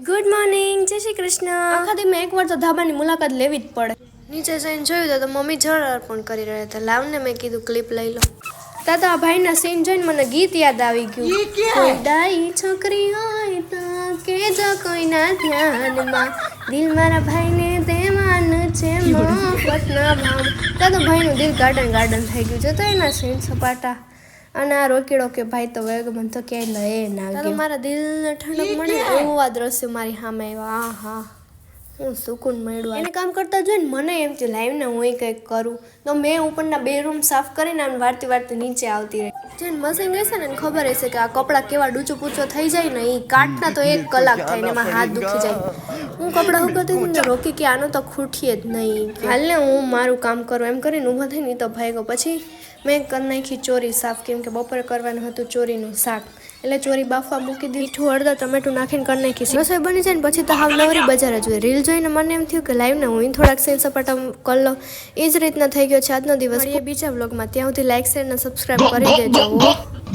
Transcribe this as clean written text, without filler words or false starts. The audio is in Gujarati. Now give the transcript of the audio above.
ગુડ મોર્નિંગ, જય શ્રી કૃષ્ણ. આખા દી મેં એકવાર તો ધાબાની મુલાકાત લેવી જ પડે. નીચે જઈને જોયું તો મમ્મી જળ અર્પણ કરી રહ્યા હતા. લાવને મેં કીધું ક્લિપ લઈ લો. તાતા આ ભાઈના સીન જોઈને મને ગીત યાદ આવી ગયું. કોઈ ડાઈ છોકરી હોય તો કેજો કોઈના ધ્યાનમાં, દિલ મારા ભાઈને દેવાનું છે મફતના ભાવ. તાતો ભાઈનું દિલ ગાર્ડન થઈ ગયું છે તો એના સીન સપાટા. અને આ રોકીડો કે ભાઈ તો વેગ મન તો ક્યાંય લએ ના ગયો. મારા દિલને ઠંડક મળે એવું આ દ્રશ્ય મારી સામે આવ્યા. આ હા, હું સુકૂન મળ્યું. એને કામ કરતા જોઈને મને એમ થયું લાઈવને હું કંઈક કરું. તો મેં ઉપરના 2 રૂમ સાફ કરીને આમ વારતી નીચે આવતી રહી. જેને મશીન રહેશે ને ખબર હશે કે આ કપડાં કેવા ડૂચું પૂચો થઈ જાય ને, એ કાટના તો 1 કલાક થાય ને એમાં હાથ દુખી જાય. હું કપડાં ઉગાતી ને રોકી કે આનો તો ખૂટીએ જ નહીં, હાલને હું મારું કામ કરું એમ કરીને ઊભા થઈને એ તો ભાગ્યો. પછી મેં કરી નાખી ચોરી સાફ, કેમ કે બપોરે કરવાનું હતું ચોરીનું શાક. એટલે ચોરી બાફવા મૂકી દીધી, મીઠું હળદર ટમેટું નાખીને કરી નાખી. રસોઈ બની જાય ને પછી તો હાવ નવરી બજાર જ હોય. રીલ જોઈને મને એમ થયું કે લાઈવને હું થોડાક સેન સપાટા કરી લો. એ જ રીતના થઈ ગયો છે આજનો દિવસ. બીજા વ્લોગમાં ત્યાં સુધી લાઈક શેર અને સબસ્ક્રાઈબ કરી દેજો.